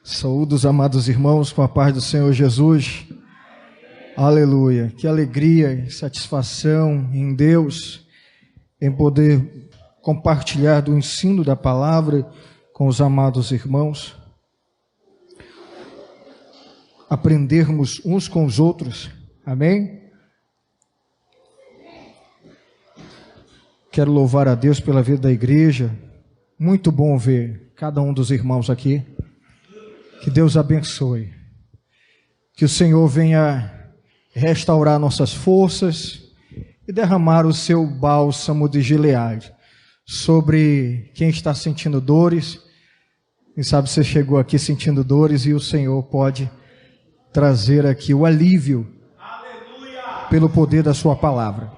Saúdo os amados irmãos com a paz do Senhor Jesus. Aleluia. Que alegria e satisfação em Deus, em poder compartilhar do ensino da palavra com os amados irmãos. Aprendermos uns com os outros. Amém? Quero louvar a Deus pela vida da igreja. Muito bom ver cada um dos irmãos aqui. Que Deus abençoe. Que o Senhor venha restaurar nossas forças e derramar o seu bálsamo de Gileade sobre quem está sentindo dores. Quem sabe você chegou aqui sentindo dores e o Senhor pode trazer aqui o alívio. Aleluia! Pelo poder da sua palavra.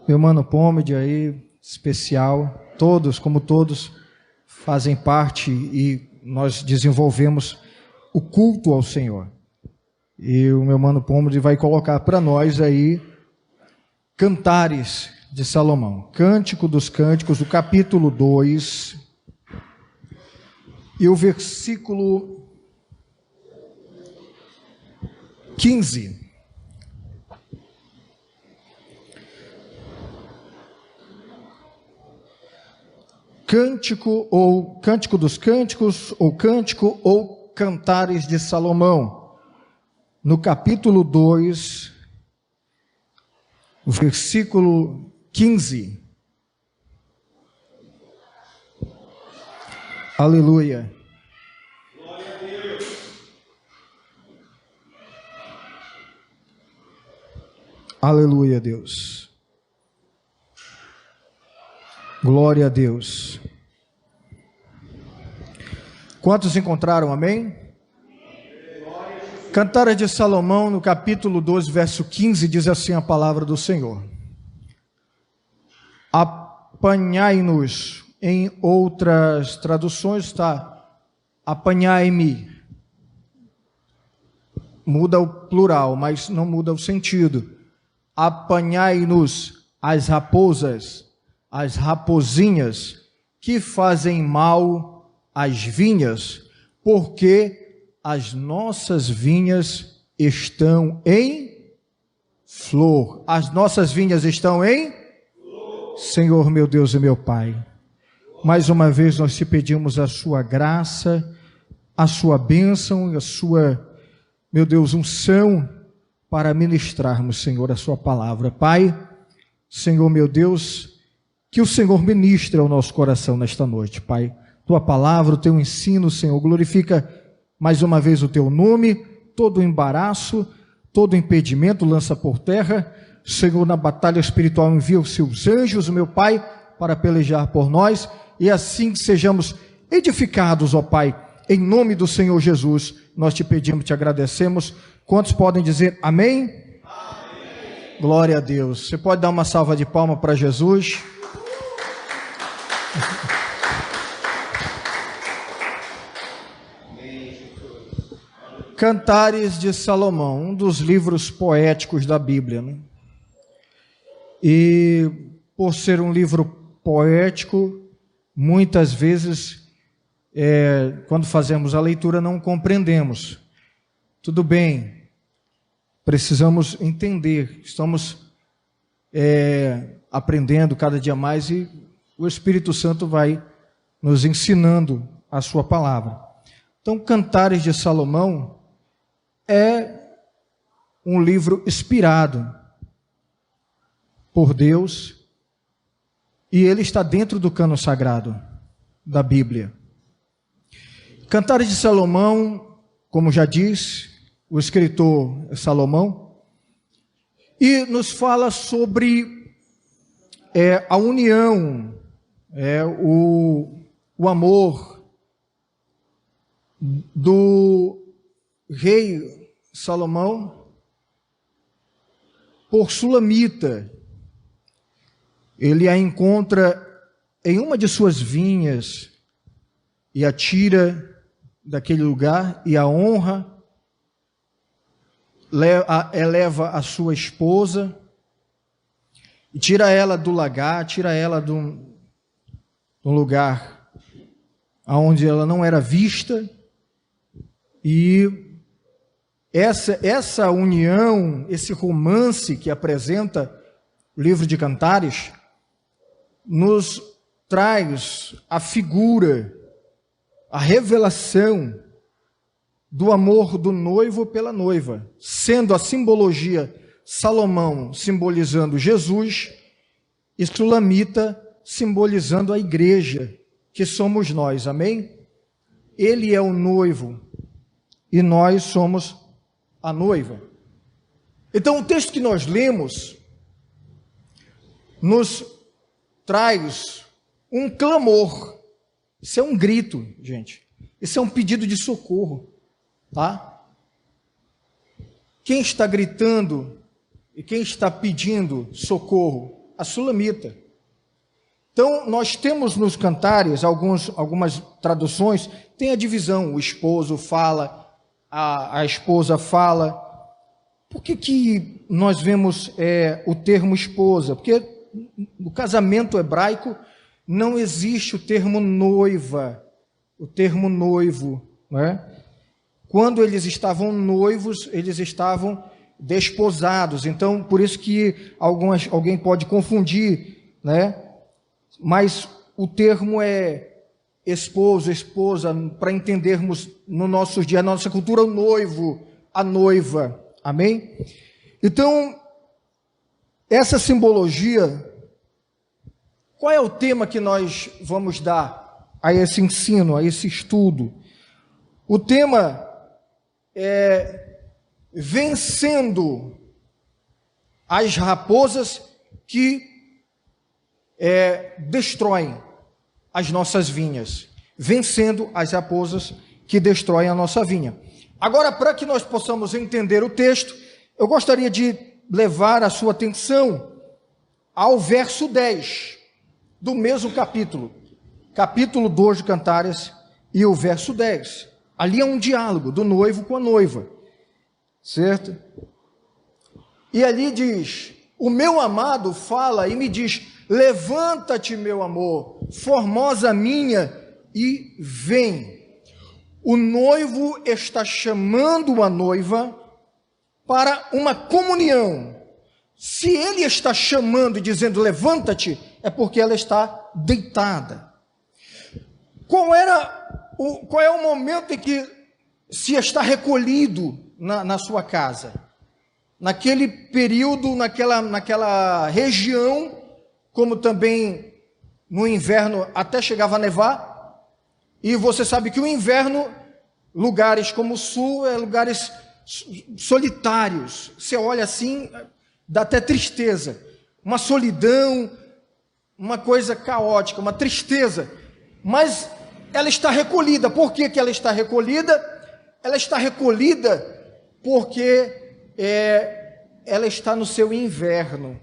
Meu mano Pomede aí, especial, todos, como todos, fazem parte e nós desenvolvemos o culto ao Senhor. E o meu mano Pomede vai colocar para nós aí Cantares de Salomão, Cântico dos Cânticos, o capítulo 2 e o versículo 15. Cântico dos Cânticos, ou Cântico ou Cantares de Salomão, no capítulo 2, versículo 15. Aleluia. Glória a Deus. Aleluia, Deus. Glória a Deus. Quantos encontraram, amém? Cantares de Salomão, no capítulo 12, verso 15, diz assim a palavra do Senhor. Apanhai-nos, em outras traduções está apanhai-me. Muda o plural, mas não muda o sentido. Apanhai-nos as raposas, as rapozinhas que fazem mal às vinhas, porque as nossas vinhas estão em flor. As nossas vinhas estão em flor. Senhor, meu Deus e meu Pai, mais uma vez nós te pedimos a sua graça, a sua bênção, a sua, meu Deus, unção para ministrarmos, Senhor, a sua palavra. Pai, Senhor, meu Deus, que o Senhor ministre ao nosso coração nesta noite, Pai. Tua palavra, o teu ensino, Senhor, glorifica mais uma vez o teu nome, todo embaraço, todo impedimento lança por terra. Senhor, na batalha espiritual envia os seus anjos, meu Pai, para pelejar por nós, e assim sejamos edificados, ó Pai, em nome do Senhor Jesus, nós te pedimos, te agradecemos. Quantos podem dizer amém? Amém. Glória a Deus. Você pode dar uma salva de palmas para Jesus? Cantares de Salomão, um dos livros poéticos da Bíblia, né? E por ser um livro poético, muitas vezes, quando fazemos a leitura, não compreendemos. Tudo bem, precisamos entender, estamos aprendendo cada dia mais e o Espírito Santo vai nos ensinando a sua palavra. Então, Cantares de Salomão é um livro inspirado por Deus e ele está dentro do cânon sagrado da Bíblia. Cantares de Salomão, como já diz, o escritor é Salomão, e nos fala sobre a união, o amor do rei Salomão por Sulamita. Ele a encontra em uma de suas vinhas e a tira daquele lugar e a honra, eleva a sua esposa e tira ela do lagar, tira ela de um lugar onde ela não era vista, e essa união, esse romance que apresenta o livro de Cantares, nos traz a figura, a revelação do amor do noivo pela noiva, sendo a simbologia Salomão simbolizando Jesus e Sulamita simbolizando a igreja, que somos nós, amém? Ele é o noivo e nós somos a noiva. Então o texto que nós lemos nos traz um clamor. Isso é um grito, gente. Isso é um pedido de socorro, tá? Quem está gritando e quem está pedindo socorro? A Sulamita. Então, nós temos nos Cantares, algumas traduções, tem a divisão, o esposo fala, a esposa fala. Por que nós vemos o termo esposa? Porque no casamento hebraico não existe o termo noiva, o termo noivo, não é? Quando eles estavam noivos, eles estavam desposados. Então, por isso que alguém pode confundir, né? Mas o termo é esposo, esposa, para entendermos no nosso dia, na nossa cultura, o noivo, a noiva. Amém? Então, essa simbologia, qual é o tema que nós vamos dar a esse ensino, a esse estudo? O tema é vencendo as raposas que destroem as nossas vinhas. Vencendo as raposas que destroem a nossa vinha. Agora, para que nós possamos entender o texto, eu gostaria de levar a sua atenção ao verso 10 do mesmo capítulo, capítulo 2 de Cantares, e o verso 10. Ali é um diálogo do noivo com a noiva, certo? E ali diz: o meu amado fala e me diz: levanta-te, meu amor, formosa minha, e vem. O noivo está chamando a noiva para uma comunhão. Se ele está chamando e dizendo levanta-te, é porque ela está deitada. Qual é o momento em que se está recolhido na sua casa? Naquele período, naquela região, como também no inverno até chegava a nevar, e você sabe que o inverno, lugares como o sul, lugares solitários. Você olha assim, dá até tristeza. Uma solidão, uma coisa caótica, uma tristeza. Mas ela está recolhida. Por que ela está recolhida? Ela está recolhida porque ela está no seu inverno.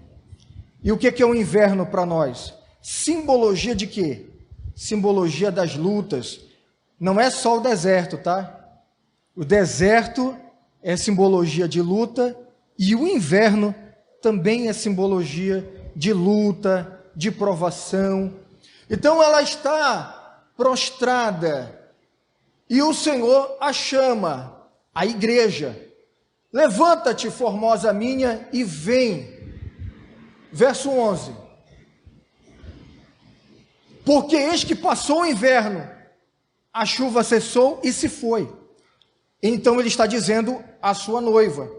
E o que é o inverno para nós? Simbologia de quê? Simbologia das lutas. Não é só o deserto, tá? O deserto é simbologia de luta e o inverno também é simbologia de luta, de provação. Então ela está prostrada e o Senhor a chama, a igreja. Levanta-te, formosa minha, e vem. Verso 11. Porque eis que passou o inverno, a chuva cessou e se foi. Então ele está dizendo à sua noiva: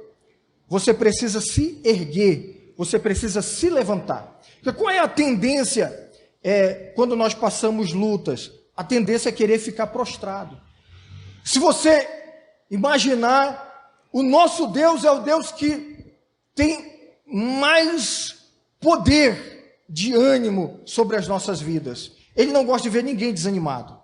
você precisa se erguer, você precisa se levantar. Porque qual é a tendência quando nós passamos lutas? A tendência é querer ficar prostrado. Se você imaginar, o nosso Deus é o Deus que tem mais poder de ânimo sobre as nossas vidas. Ele não gosta de ver ninguém desanimado.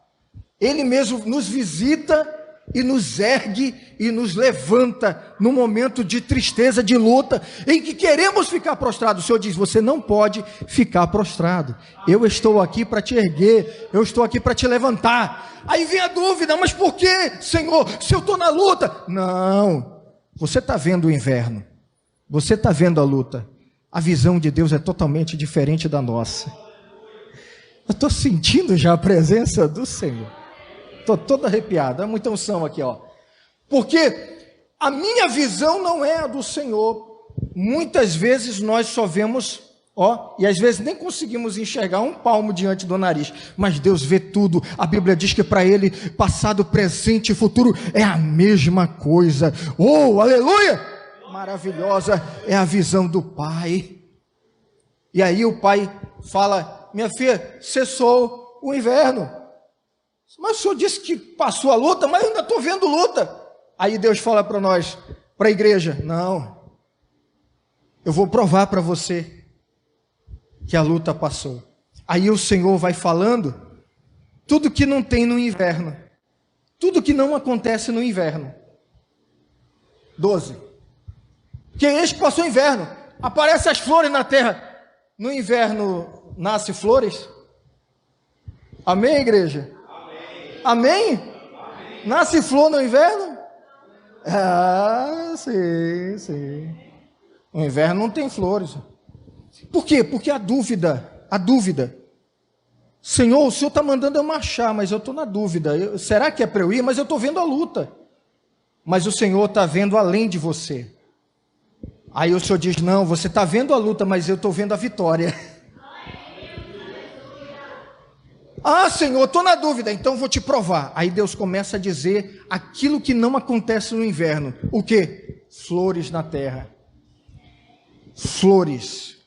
Ele mesmo nos visita e nos ergue e nos levanta no momento de tristeza, de luta, em que queremos ficar prostrados. O Senhor diz: você não pode ficar prostrado. Eu estou aqui para te erguer, eu estou aqui para te levantar. Aí vem a dúvida: mas por que, Senhor, se eu estou na luta? Não, você está vendo o inverno, você está vendo a luta. A visão de Deus é totalmente diferente da nossa. Eu estou sentindo já a presença do Senhor. Estou todo arrepiado, é muita unção aqui, ó. Porque a minha visão não é a do Senhor. Muitas vezes nós só vemos, ó, e às vezes nem conseguimos enxergar um palmo diante do nariz, mas Deus vê tudo. A Bíblia diz que para Ele, passado, presente e futuro é a mesma coisa. Oh, aleluia! Maravilhosa é a visão do Pai. E aí o Pai fala: minha filha, cessou o inverno. Mas o Senhor disse que passou a luta, mas eu ainda estou vendo luta. Aí Deus fala para nós, para a igreja: não, eu vou provar para você que a luta passou. Aí o Senhor vai falando tudo que não tem no inverno, tudo que não acontece no inverno. 12. Que eis que passou o inverno, aparecem as flores na terra. No inverno nasce flores? Amém, igreja? Amém? Amém? Nasce flor no inverno? Ah, sim. No inverno não tem flores. Por quê? Porque a dúvida. Senhor, o Senhor está mandando eu marchar, mas eu estou na dúvida. Será que é para eu ir? Mas eu estou vendo a luta. Mas o Senhor está vendo além de você. Aí o Senhor diz: não, você está vendo a luta, mas eu estou vendo a vitória. Ah, Senhor, estou na dúvida, então vou te provar. Aí Deus começa a dizer aquilo que não acontece no inverno. O quê? Flores na terra. Flores.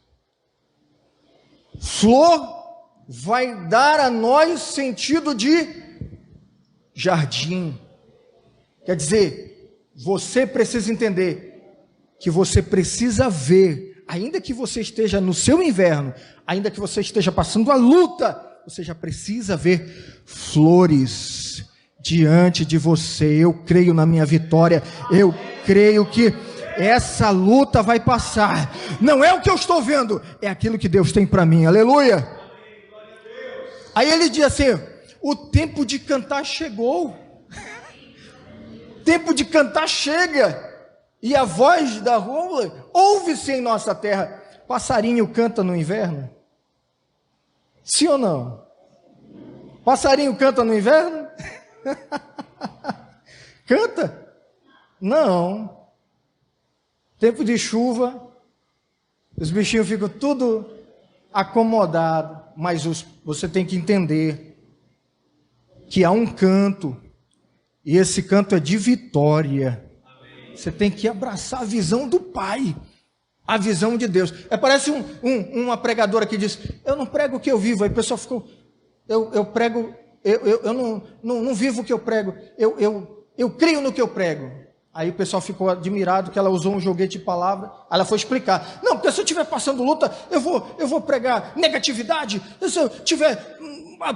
Flor vai dar a nós sentido de jardim. Quer dizer, você precisa entender que você precisa ver, ainda que você esteja no seu inverno, ainda que você esteja passando a luta, você já precisa ver flores diante de você. Eu creio na minha vitória, eu creio que essa luta vai passar. Não é o que eu estou vendo, é aquilo que Deus tem para mim, aleluia. Aí ele diz assim: o tempo de cantar chegou. Tempo de cantar chega. E a voz da rua ouve-se em nossa terra. Passarinho canta no inverno? Sim ou não? Passarinho canta no inverno? Canta? Não. Tempo de chuva, os bichinhos ficam tudo acomodados, mas você tem que entender que há um canto, e esse canto é de vitória. Você tem que abraçar a visão do Pai, a visão de Deus. Parece uma pregadora que diz: eu não prego o que eu vivo. Aí o pessoal ficou: eu prego, eu não vivo o que eu prego, eu creio no que eu prego. Aí o pessoal ficou admirado que ela usou um joguete de palavra. Aí ela foi explicar: não, porque se eu estiver passando luta, eu vou pregar negatividade. Se eu estiver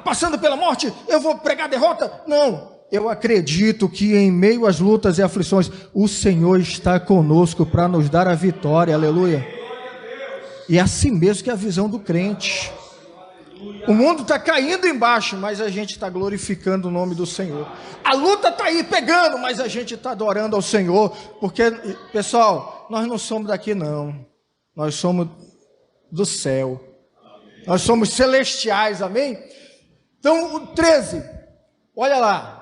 passando pela morte, eu vou pregar derrota. Não. Eu acredito que em meio às lutas e aflições, o Senhor está conosco para nos dar a vitória, aleluia. E é assim mesmo que é a visão do crente. O mundo está caindo embaixo, mas a gente está glorificando o nome do Senhor. A luta está aí pegando, mas a gente está adorando ao Senhor. Porque, pessoal, nós não somos daqui não. Nós somos do céu. Nós somos celestiais, amém? Então, o 13, olha lá.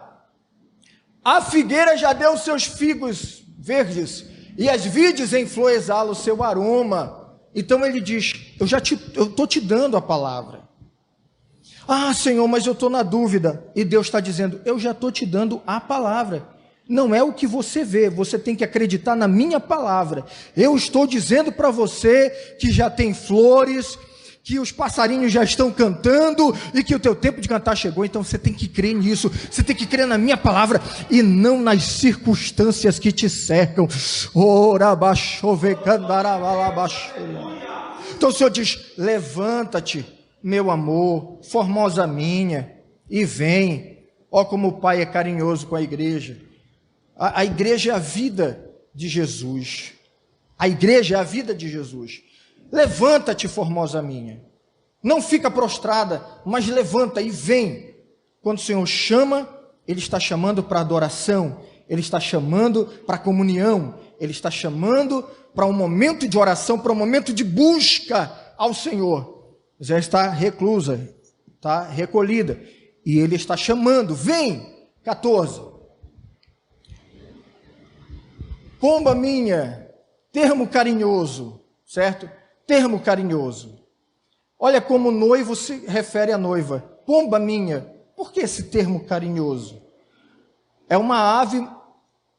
A figueira já deu seus figos verdes, e as vides em flor exalam o seu aroma. Então ele diz: eu estou te dando a palavra. Ah, Senhor, mas eu estou na dúvida. E Deus está dizendo: eu já estou te dando a palavra. Não é o que você vê, você tem que acreditar na minha palavra. Eu estou dizendo para você que já tem flores, que os passarinhos já estão cantando e que o teu tempo de cantar chegou. Então você tem que crer nisso, você tem que crer na minha palavra e não nas circunstâncias que te cercam. Então o Senhor diz: levanta-te, meu amor, formosa minha, e vem. Ó como o Pai é carinhoso com a igreja. A igreja é a vida de Jesus. A igreja é a vida de Jesus. Levanta-te, formosa minha. Não fica prostrada, mas levanta e vem. Quando o Senhor chama, Ele está chamando para adoração, Ele está chamando para comunhão, Ele está chamando para um momento de oração, para um momento de busca ao Senhor. Já está reclusa, está recolhida, e Ele está chamando: vem, 14. Pomba minha, termo carinhoso, certo? Termo carinhoso. Olha como o noivo se refere à noiva. Pomba minha, por que esse termo carinhoso? É uma ave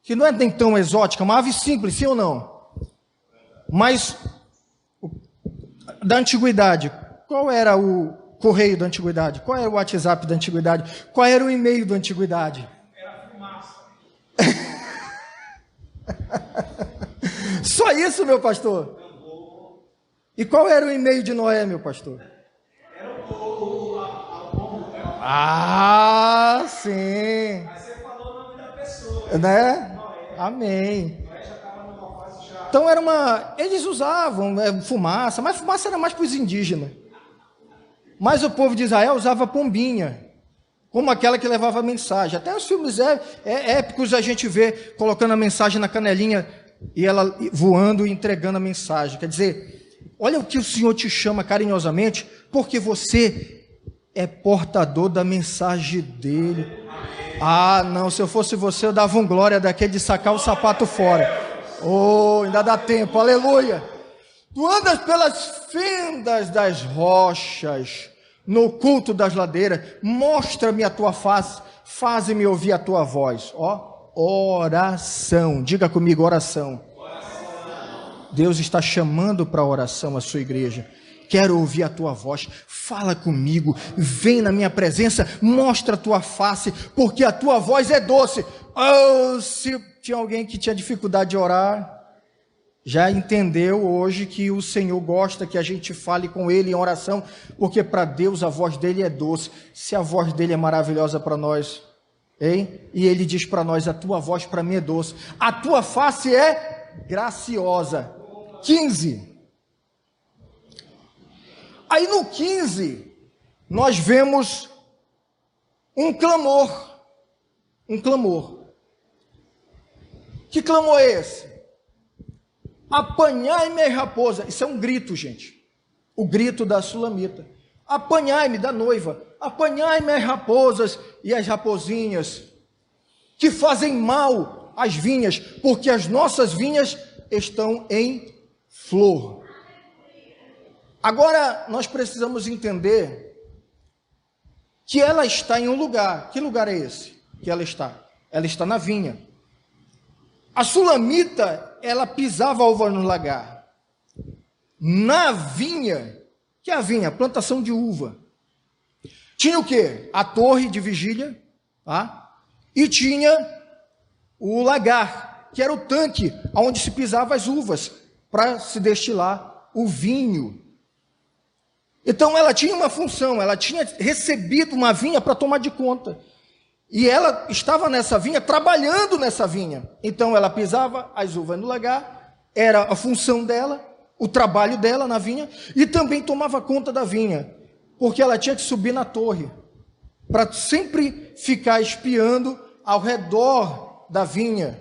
que não é nem tão exótica, é uma ave simples, sim ou não? Mas, da antiguidade, qual era o correio da antiguidade? Qual era o WhatsApp da antiguidade? Qual era o e-mail da antiguidade? Era fumaça. Só isso, meu pastor? E qual era o e-mail de Noé, meu pastor? Era o Ah, sim. Mas você falou o nome da pessoa. Né? Noé. Amém. Noé já estava numa fase já. Então era uma... Eles usavam fumaça, mas fumaça era mais para os indígenas. Mas o povo de Israel usava pombinha, como aquela que levava a mensagem. Até os filmes épicos a gente vê colocando a mensagem na canelinha e ela voando e entregando a mensagem. Quer dizer, olha o que o Senhor te chama carinhosamente, porque você é portador da mensagem dele. Ah, não, se eu fosse você, eu dava um glória daquele de sacar o sapato fora. Oh, ainda dá tempo, aleluia. Tu andas pelas fendas das rochas, no culto das ladeiras, mostra-me a tua face, faze-me ouvir a tua voz. Ó, oração, diga comigo, oração. Deus está chamando para a oração a sua igreja. Quero ouvir a tua voz, fala comigo, vem na minha presença, mostra a tua face, porque a tua voz é doce. Oh, se tinha alguém que tinha dificuldade de orar, já entendeu hoje que o Senhor gosta que a gente fale com Ele em oração, porque para Deus a voz dele é doce. Se a voz dele é maravilhosa para nós, hein? E Ele diz para nós, a tua voz para mim é doce, a tua face é graciosa. 15. Aí no 15, nós vemos um clamor. Um clamor. Que clamor é esse? Apanhai-me, raposa. Isso é um grito, gente. O grito da sulamita. Apanhai-me, da noiva. Apanhai-me as raposas e as raposinhas, que fazem mal às vinhas, porque as nossas vinhas estão em flor. Agora, nós precisamos entender que ela está em um lugar. Que lugar é esse que ela está? Ela está na vinha. A sulamita, ela pisava uva no lagar. Na vinha, que é a vinha? Plantação de uva. Tinha o quê? A torre de vigília, tá? E tinha o lagar, que era o tanque onde se pisava as uvas, para se destilar o vinho. Então ela tinha uma função, ela tinha recebido uma vinha para tomar de conta. E ela estava nessa vinha, trabalhando nessa vinha. Então ela pisava as uvas no lagar, era a função dela, o trabalho dela na vinha, e também tomava conta da vinha, porque ela tinha que subir na torre, para sempre ficar espiando ao redor da vinha.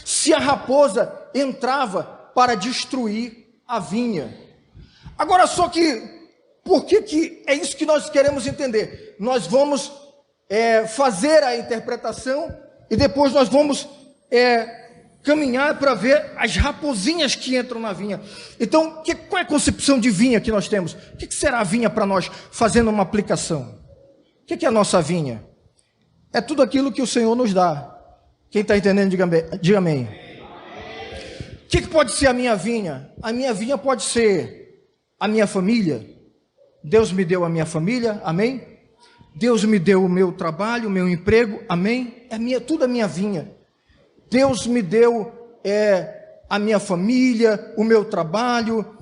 Se a raposa entrava para destruir a vinha. Agora, só que, por que é isso que nós queremos entender? Nós vamos fazer a interpretação e depois nós vamos caminhar para ver as raposinhas que entram na vinha. Então, qual é a concepção de vinha que nós temos? O que será a vinha para nós, fazendo uma aplicação? O que é a nossa vinha? É tudo aquilo que o Senhor nos dá. Quem está entendendo, diga amém. O que pode ser a minha vinha? A minha vinha pode ser a minha família. Deus me deu a minha família, amém? Deus me deu o meu trabalho, o meu emprego, amém? Tudo a minha vinha. Deus me deu a minha família, o meu trabalho.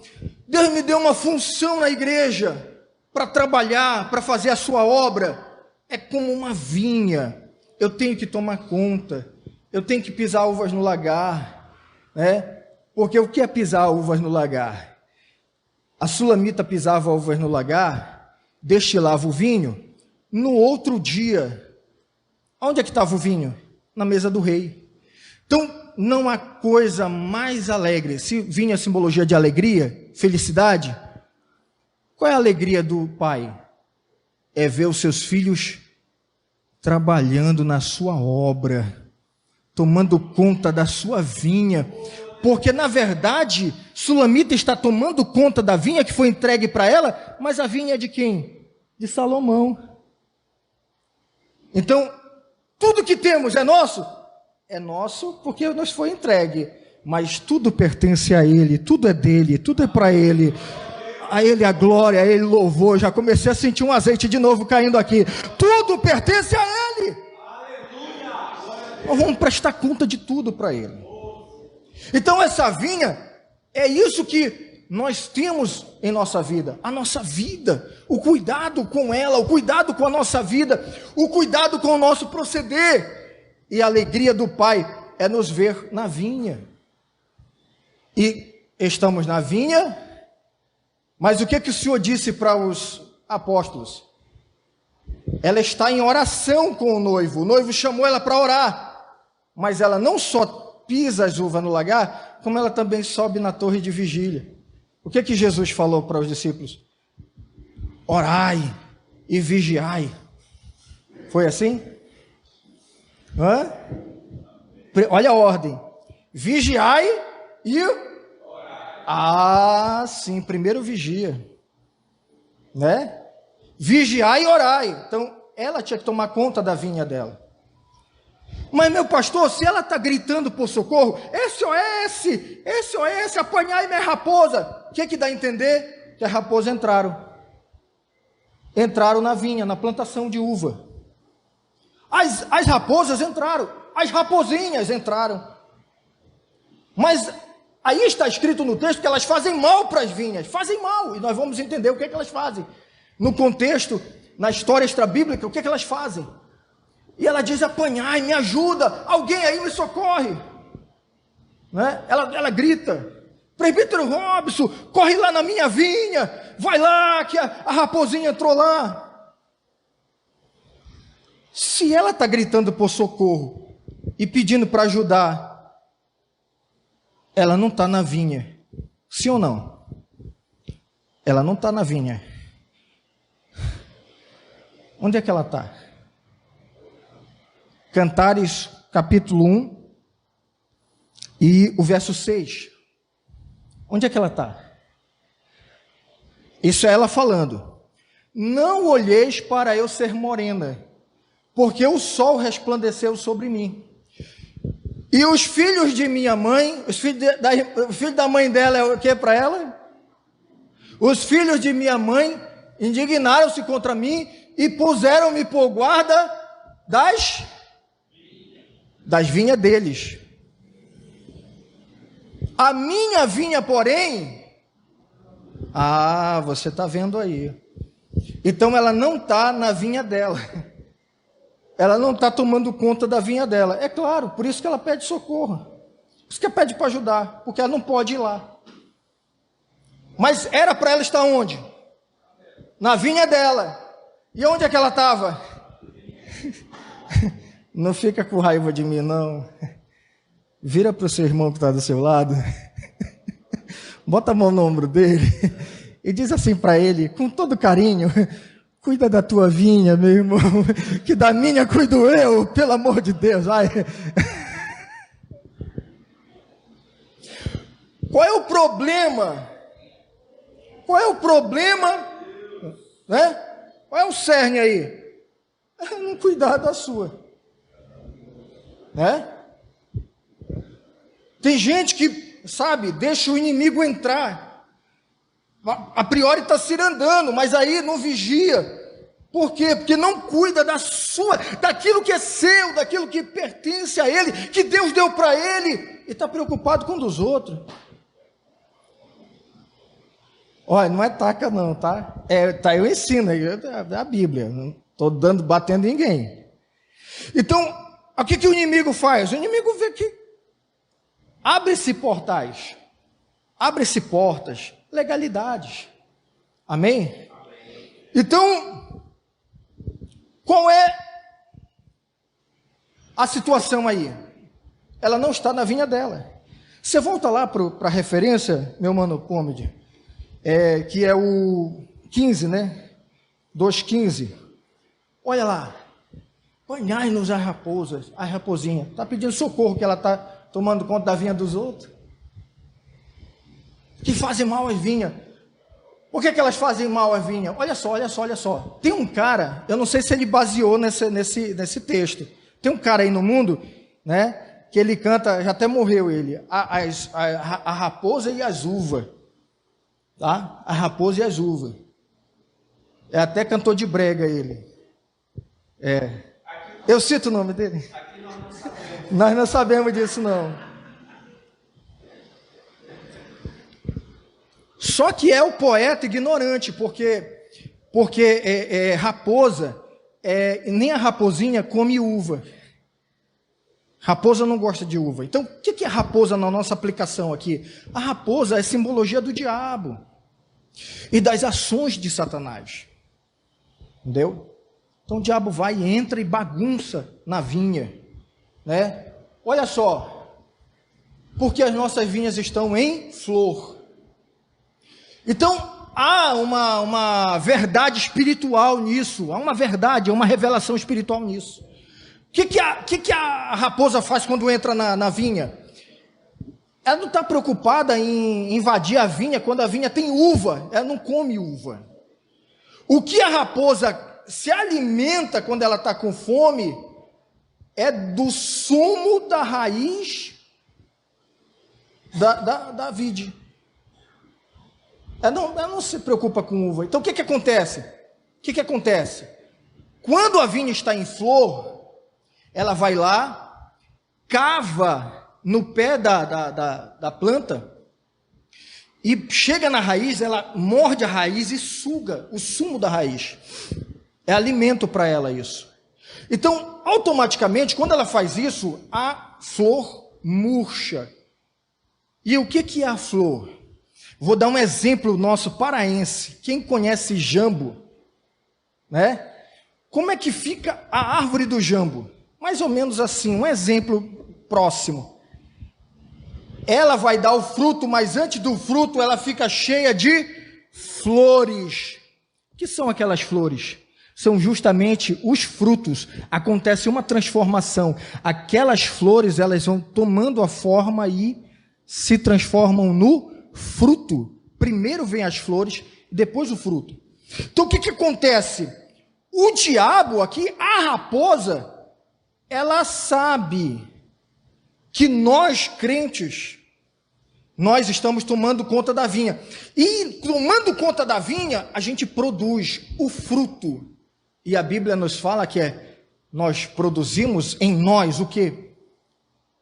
Deus me deu uma função na igreja, para trabalhar, para fazer a sua obra. É como uma vinha, eu tenho que tomar conta, eu tenho que pisar uvas no lagar, né? Porque o que é pisar uvas no lagar? A sulamita pisava uvas no lagar, destilava o vinho. No outro dia, onde é que estava o vinho? Na mesa do rei. Então, não há coisa mais alegre. Se vinho é simbologia de alegria, felicidade, qual é a alegria do pai? É ver os seus filhos trabalhando na sua obra, tomando conta da sua vinha, porque na verdade Sulamita está tomando conta da vinha que foi entregue para ela, mas a vinha é de quem? De Salomão. Então, tudo que temos é nosso? É nosso porque nos foi entregue, mas tudo pertence a Ele, tudo é dele, tudo é para Ele. A Ele a glória, a Ele louvor. Já comecei a sentir um azeite de novo caindo aqui. Tudo pertence a Ele. Nós vamos prestar conta de tudo para Ele. Então essa vinha, é isso que nós temos em nossa vida. A nossa vida, o cuidado com ela, o cuidado com a nossa vida, o cuidado com o nosso proceder. E a alegria do Pai é nos ver na vinha. E estamos na vinha, mas o que o Senhor disse para os apóstolos? Ela está em oração com o noivo chamou ela para orar, mas ela não só pisa as uvas no lagar, como ela também sobe na torre de vigília. O que Jesus falou para os discípulos? Orai e vigiai. Foi assim? Hã? Olha a ordem. Vigiai e... Ah, sim, primeiro vigia. Né? Vigiai e orai. Então, ela tinha que tomar conta da vinha dela. Mas, meu pastor, se ela está gritando por socorro, SOS, SOS, apanhai minha raposa. O que dá a entender? Que as raposas entraram na vinha, na plantação de uva. As raposas entraram, as raposinhas entraram. Mas aí está escrito no texto que elas fazem mal para as vinhas, fazem mal, e nós vamos entender o que elas fazem. No contexto, na história extrabíblica, o que elas fazem? E ela diz, apanhai, me ajuda, alguém aí me socorre. Né? Ela grita, presbítero Robson, corre lá na minha vinha, vai lá que a raposinha entrou lá. Se ela está gritando por socorro e pedindo para ajudar, ela não está na vinha, sim ou não? Ela não está na vinha. Onde é que ela está? Cantares, capítulo 1, e o verso 6. Onde é que ela está? Isso é ela falando. Não olheis para eu ser morena, porque o sol resplandeceu sobre mim. E os filhos de minha mãe, o filho da mãe dela é o que para ela? Os filhos de minha mãe indignaram-se contra mim e puseram-me por guarda das vinhas deles. A minha vinha, porém, você está vendo aí. Então ela não está na vinha dela. Ela não está tomando conta da vinha dela. É claro, por isso que ela pede socorro. Por isso que ela pede para ajudar, porque ela não pode ir lá. Mas era para ela estar onde? Na vinha dela. E onde é que ela estava? Não fica com raiva de mim, não. Vira para o seu irmão que está do seu lado. Bota a mão no ombro dele e diz assim para ele, com todo carinho: cuida da tua vinha, meu irmão, que da minha cuido eu, pelo amor de Deus. Ai. Qual é o problema? Qual é o problema? Né? Qual é o cerne aí? É não cuidar da sua. Né? Tem gente que, sabe, deixa o inimigo entrar. A priori está cirandando, mas aí não vigia. Por quê? Porque não cuida daquilo que é seu, daquilo que pertence a ele, que Deus deu para ele, e está preocupado com o dos outros. Olha, não é taca não, tá? Eu ensino, é a Bíblia, não estou batendo em ninguém. Então, o que o inimigo faz? O inimigo vê que abre-se portais, abre-se portas, legalidades. Amém? Então, qual é a situação aí? Ela não está na vinha dela. Você volta lá para a referência, meu mano Pomide, que é o 15, né? 2,15. Olha lá. Banhai-nos as raposas, as raposinhas. Está pedindo socorro que ela está tomando conta da vinha dos outros. Que fazem mal às vinhas. Por que elas fazem mal às vinhas? Olha só, olha só, olha só. Tem um cara, eu não sei se ele baseou nesse texto. Tem um cara aí no mundo, né? Que ele canta, já até morreu ele, a raposa e as uvas. Tá? A raposa e as uvas. É até cantor de brega ele. Eu cito o nome dele? Aqui nós não sabemos. Nós não sabemos disso não. Só que é o poeta ignorante, porque raposa, nem a raposinha come uva. Raposa não gosta de uva. Então, o que é raposa na nossa aplicação aqui? A raposa é simbologia do diabo e das ações de Satanás. Entendeu? Então o diabo vai e entra e bagunça na vinha, né? Olha só, porque as nossas vinhas estão em flor. Então há uma verdade espiritual nisso, há uma verdade, há uma revelação espiritual nisso. O que a raposa faz quando entra na vinha? Ela não está preocupada em invadir a vinha quando a vinha tem uva, ela não come uva. O que a raposa se alimenta quando ela está com fome é do sumo da raiz da vide. Ela não se preocupa com uva. Então o que acontece? Quando a vinha está em flor, ela vai lá, cava no pé da planta e chega na raiz, ela morde a raiz e suga o sumo da raiz. É alimento para ela isso. Então, automaticamente, quando ela faz isso, a flor murcha. E o que é a flor? Vou dar um exemplo nosso paraense. Quem conhece jambo, né? Como é que fica a árvore do jambo? Mais ou menos assim, um exemplo próximo. Ela vai dar o fruto, mas antes do fruto ela fica cheia de flores. O que são aquelas flores? São justamente os frutos. Acontece uma transformação. Aquelas flores, elas vão tomando a forma e se transformam no fruto. Primeiro vem as flores, depois o fruto. Então o que acontece? O diabo aqui, a raposa, ela sabe que nós crentes, nós estamos tomando conta da vinha. E tomando conta da vinha, a gente produz o fruto. E a Bíblia nos fala que nós produzimos em nós o quê?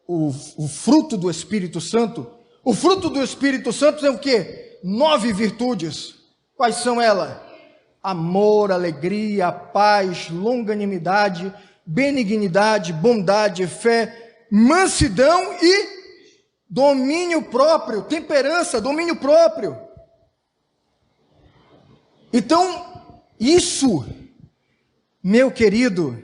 O fruto do Espírito Santo. O fruto do Espírito Santo é o quê? 9 virtudes. Quais são elas? Amor, alegria, paz, longanimidade, benignidade, bondade, fé, mansidão e domínio próprio, temperança, domínio próprio. Então, isso, meu querido,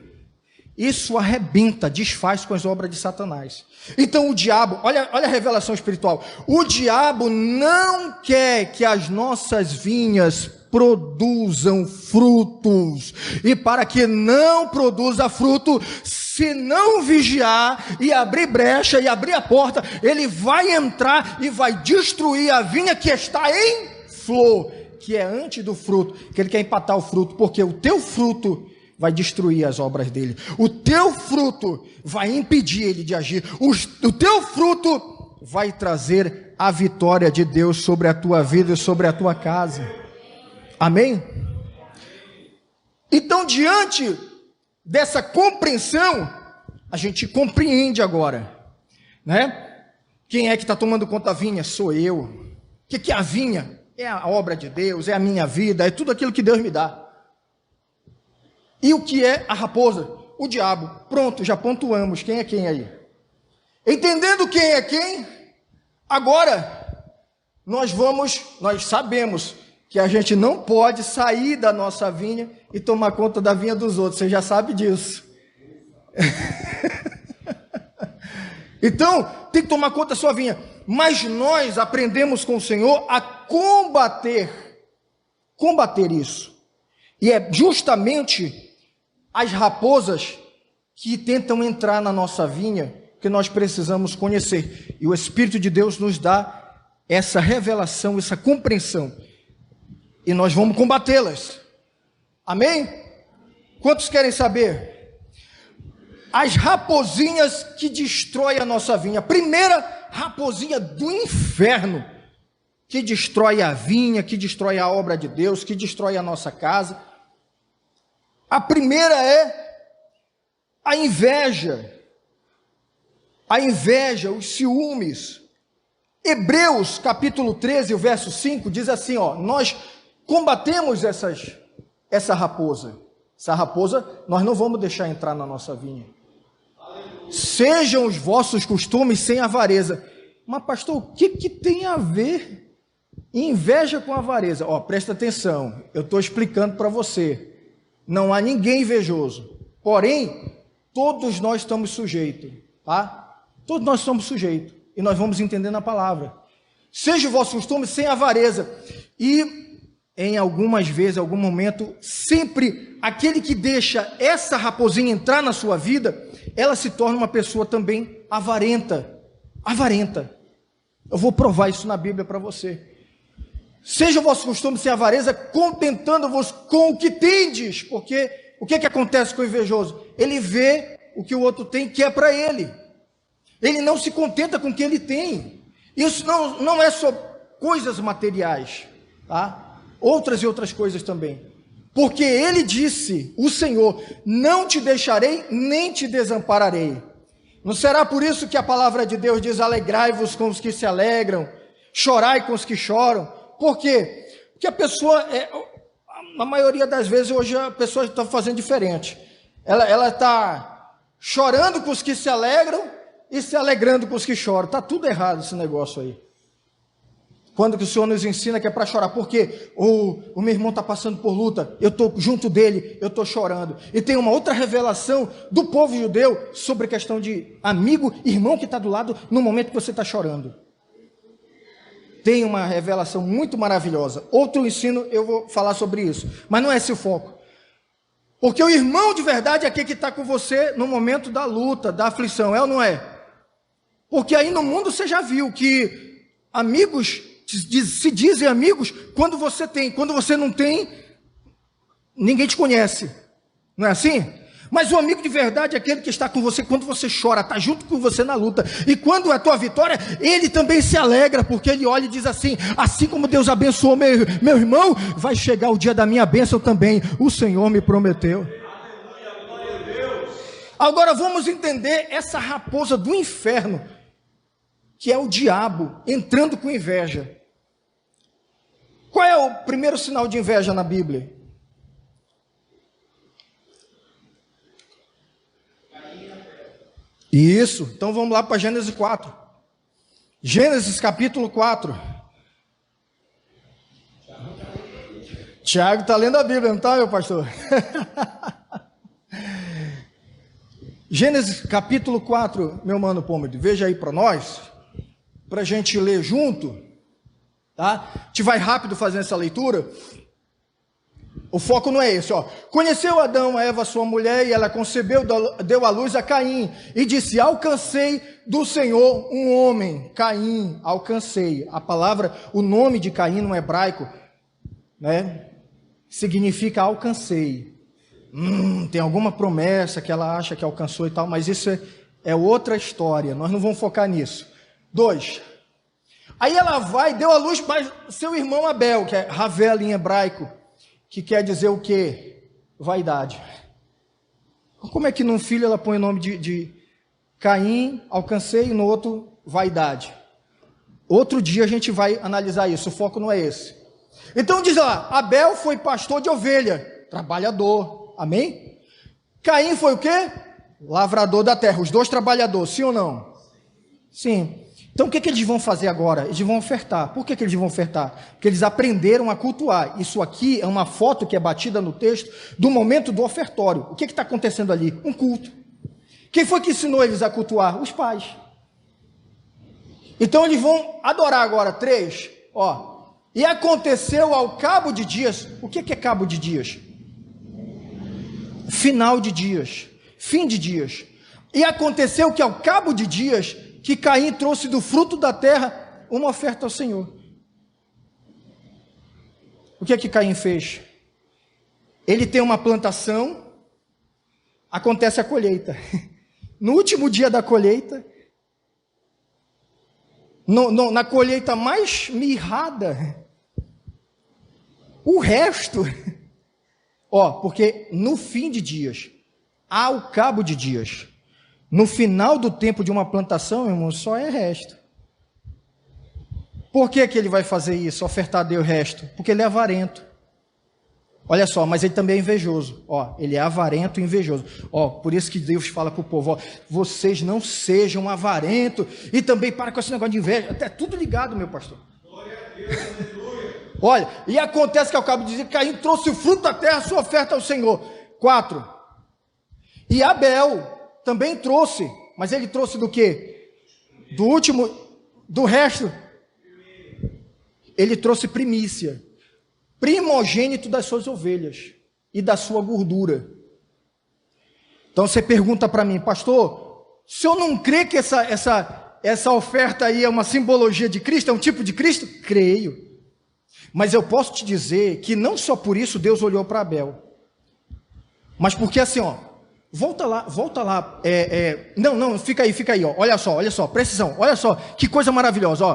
isso arrebenta, desfaz com as obras de Satanás. Então o diabo, olha a revelação espiritual, o diabo não quer que as nossas vinhas produzam frutos, e para que não produza fruto, se não vigiar e abrir brecha e abrir a porta, ele vai entrar e vai destruir a vinha que está em flor, que é antes do fruto, que ele quer empatar o fruto, porque o teu fruto vai destruir as obras dele, o teu fruto vai impedir ele de agir, o teu fruto vai trazer a vitória de Deus sobre a tua vida e sobre a tua casa. Amém? Então, diante dessa compreensão, a gente compreende agora, né? Quem é que está tomando conta da vinha? Sou eu. O que é a vinha? É a obra de Deus, é a minha vida, é tudo aquilo que Deus me dá. E o que é a raposa? O diabo. Pronto, já pontuamos quem é quem aí. Entendendo quem é quem, agora nós sabemos que a gente não pode sair da nossa vinha e tomar conta da vinha dos outros. Você já sabe disso. Então, tem que tomar conta da sua vinha. Mas nós aprendemos com o Senhor a combater isso. E é justamente as raposas que tentam entrar na nossa vinha, que nós precisamos conhecer. E o Espírito de Deus nos dá essa revelação, essa compreensão. E nós vamos combatê-las. Amém? Quantos querem saber? As raposinhas que destroem a nossa vinha. A primeira raposinha do inferno, que destrói a vinha, que destrói a obra de Deus, que destrói a nossa casa. A primeira é a inveja. A inveja, os ciúmes. Hebreus capítulo 13, o verso 5, diz assim, ó, nós combatemos essa raposa. Essa raposa nós não vamos deixar entrar na nossa vinha. Sejam os vossos costumes sem avareza. Mas pastor, o que tem a ver inveja com avareza? Ó, presta atenção, eu estou explicando para você. Não há ninguém invejoso. Porém, todos nós estamos sujeitos, tá? Todos nós somos sujeitos. E nós vamos entender na palavra. Seja o vosso costume sem avareza. E em algumas vezes, em algum momento, sempre aquele que deixa essa raposinha entrar na sua vida, ela se torna uma pessoa também avarenta. Avarenta. Eu vou provar isso na Bíblia para você. Seja o vosso costume sem avareza, contentando-vos com o que tendes. Porque o que acontece com o invejoso? Ele vê o que o outro tem, que é para ele. Ele não se contenta com o que ele tem. Isso não é só coisas materiais, tá? Outras e outras coisas também. Porque ele disse, o Senhor, não te deixarei, nem te desampararei. Não será por isso que a palavra de Deus diz, alegrai-vos com os que se alegram, chorai com os que choram. Por quê? Porque a pessoa, na maioria das vezes, hoje a pessoa está fazendo diferente. Ela está chorando com os que se alegram, e se alegrando com os que choram. Está tudo errado esse negócio aí. Quando que o Senhor nos ensina que é para chorar? Porque o meu irmão está passando por luta, eu estou junto dele, eu estou chorando. E tem uma outra revelação do povo judeu sobre a questão de amigo, irmão que está do lado no momento que você está chorando. Tem uma revelação muito maravilhosa. Outro ensino, eu vou falar sobre isso. Mas não é esse o foco. Porque o irmão de verdade é aquele que está com você no momento da luta, da aflição. É ou não é? Porque aí no mundo você já viu que amigos se dizem amigos quando você tem. Quando você não tem, ninguém te conhece. Não é assim? Mas o amigo de verdade é aquele que está com você quando você chora, está junto com você na luta. E quando é a tua vitória, ele também se alegra, porque ele olha e diz assim como Deus abençoou meu irmão, vai chegar o dia da minha bênção também. O Senhor me prometeu. Agora vamos entender essa raposa do inferno, que é o diabo entrando com inveja. Qual é o primeiro sinal de inveja na Bíblia? Isso, então vamos lá para Gênesis 4. Gênesis capítulo 4. Tiago está lendo a Bíblia, não está, meu pastor? Gênesis capítulo 4, meu mano Pômedo, veja aí para nós, para a gente ler junto, tá? A gente vai rápido fazendo essa leitura. O foco não é esse, ó. Conheceu Adão a Eva, sua mulher, e ela concebeu, deu à luz a Caim, e disse, alcancei do Senhor um homem. Caim, alcancei. A palavra, o nome de Caim no hebraico, né, significa alcancei. Tem alguma promessa que ela acha que alcançou e tal, mas isso é outra história, nós não vamos focar nisso. 2. Aí ela vai, deu à luz para seu irmão Abel, que é Ravel em hebraico, que quer dizer o quê? Vaidade. Como é que num filho ela põe o nome de Caim, alcancei, e no outro, vaidade? Outro dia a gente vai analisar isso, o foco não é esse. Então diz lá, Abel foi pastor de ovelha, trabalhador, amém? Caim foi o quê? Lavrador da terra, os dois trabalhadores, sim ou não? Sim. Então o que eles vão fazer agora? Eles vão ofertar. Por que eles vão ofertar? Porque eles aprenderam a cultuar. Isso aqui é uma foto que é batida no texto do momento do ofertório. O que está acontecendo ali? Um culto. Quem foi que ensinou eles a cultuar? Os pais. Então eles vão adorar agora. 3. Ó. E aconteceu ao cabo de dias. O que é cabo de dias? Final de dias. Fim de dias. E aconteceu que ao cabo de dias, que Caim trouxe do fruto da terra uma oferta ao Senhor. O que é que Caim fez? Ele tem uma plantação, acontece a colheita. No último dia da colheita, na colheita mais mirrada, o resto, porque no fim de dias, ao cabo de dias, no final do tempo de uma plantação, irmão, só é resto. Por que ele vai fazer isso, ofertar a Deus o resto? Porque ele é avarento. Olha só, mas ele também é invejoso. Ele é avarento e invejoso. Por isso que Deus fala para o povo, vocês não sejam avarentos e também para com esse negócio de inveja. Até tudo ligado, meu pastor. Glória a Deus, aleluia. Olha, e acontece que ao cabo de dizer, Caim trouxe o fruto da terra, sua oferta ao Senhor. 4. E Abel também trouxe, mas ele trouxe do quê? Do último, do resto. Ele trouxe primícia. Primogênito das suas ovelhas e da sua gordura. Então você pergunta para mim, pastor, o senhor não crê que essa oferta aí é uma simbologia de Cristo, é um tipo de Cristo? Creio. Mas eu posso te dizer que não só por isso Deus olhou para Abel, mas porque assim, volta lá, não, fica aí, olha só, precisão, olha só, que coisa maravilhosa,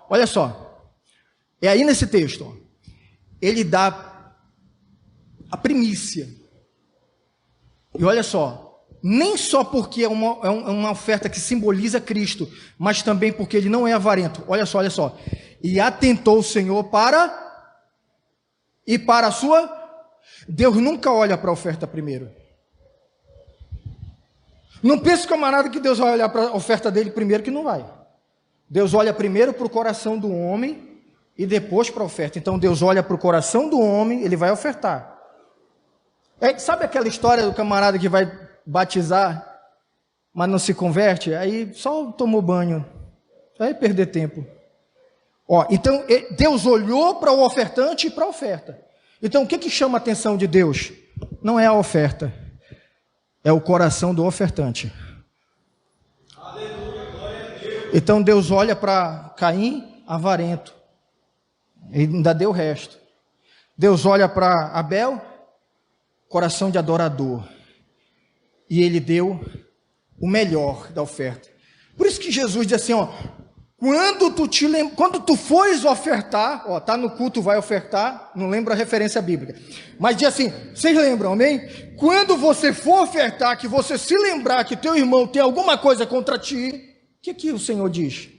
olha só, é aí nesse texto, ele dá a primícia. E olha só, nem só porque é uma oferta que simboliza Cristo, mas também porque ele não é avarento. Olha só. E atentou o Senhor para a sua... Deus nunca olha para a oferta primeiro. Não pense, camarada, que Deus vai olhar para a oferta dele primeiro, que não vai. Deus olha primeiro para o coração do homem e depois para a oferta. Então Deus olha para o coração do homem, ele vai ofertar. Sabe aquela história do camarada que vai batizar, mas não se converte? Aí só tomou banho, vai perder tempo. Então Deus olhou para o ofertante e para a oferta. Então o que chama a atenção de Deus? Não é a oferta, é o coração do ofertante. Aleluia, glória a Deus. Então Deus olha para Caim, avarento. Ele ainda deu o resto. Deus olha para Abel, coração de adorador. E ele deu o melhor da oferta. Por isso que Jesus diz assim, quando tu fores ofertar, tá no culto, vai ofertar, não lembro a referência bíblica, mas diz assim, vocês lembram, amém? Quando você for ofertar, que você se lembrar que teu irmão tem alguma coisa contra ti, o que o Senhor diz?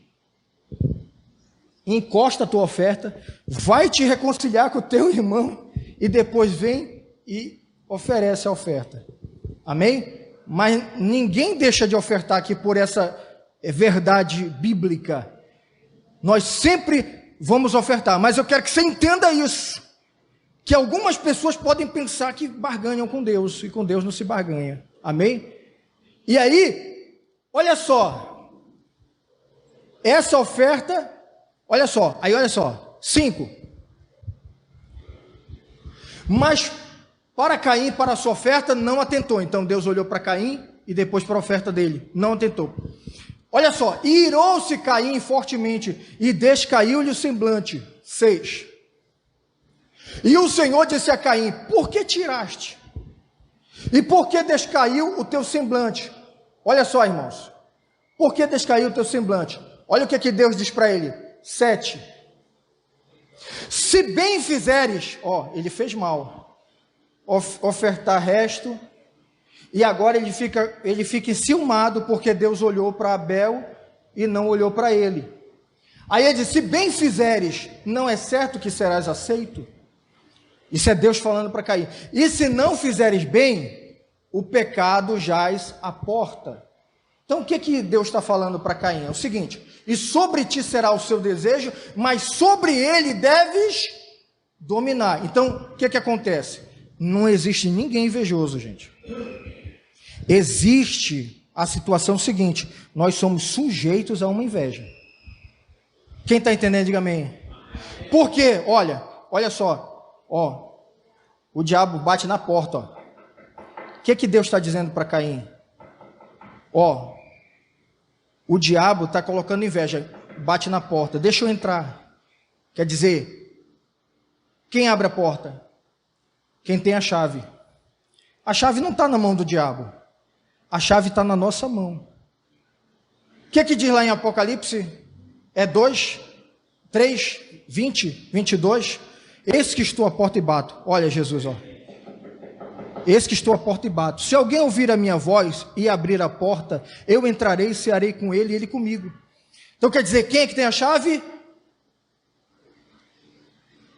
Encosta a tua oferta, vai te reconciliar com o teu irmão e depois vem e oferece a oferta. Amém? Mas ninguém deixa de ofertar aqui por essa verdade bíblica. Nós sempre vamos ofertar, mas eu quero que você entenda isso, que algumas pessoas podem pensar que barganham com Deus, e com Deus não se barganha. Amém? E aí, olha só, essa oferta... Olha só, 5. Mas para Caim, para a sua oferta, não atentou. Então Deus olhou para Caim e depois para a oferta dele, não atentou. Olha só, irou-se Caim fortemente e descaiu-lhe o semblante. 6. E o Senhor disse a Caim, por que tiraste? E por que descaiu o teu semblante? Olha só, irmãos, por que descaiu o teu semblante? Olha o que Deus diz para ele. 7. Se bem fizeres, ele fez mal, ofertar resto, e agora ele fica enciumado porque Deus olhou para Abel e não olhou para ele. Aí ele diz, se bem fizeres, não é certo que serás aceito? Isso é Deus falando para Caim. E se não fizeres bem, o pecado jaz à porta. Então o que Deus está falando para Caim? É o seguinte, e sobre ti será o seu desejo, mas sobre ele deves dominar. Então, o que acontece? Não existe ninguém invejoso, gente. Existe a situação seguinte, nós somos sujeitos a uma inveja. Quem está entendendo, diga amém. Porque, olha só, o diabo bate na porta, O que Deus está dizendo para Caim? Ó, o diabo está colocando inveja, bate na porta, deixa eu entrar. Quer dizer, quem abre a porta? Quem tem a chave. A chave não está na mão do diabo, a chave está na nossa mão. O que diz lá em Apocalipse? É 2, 3, 20, 22. Eis que estou à porta e bato. Olha Jesus, ó. Eis que estou à porta e bato. Se alguém ouvir a minha voz e abrir a porta, eu entrarei e cearei com ele e ele comigo. Então quer dizer, quem é que tem a chave?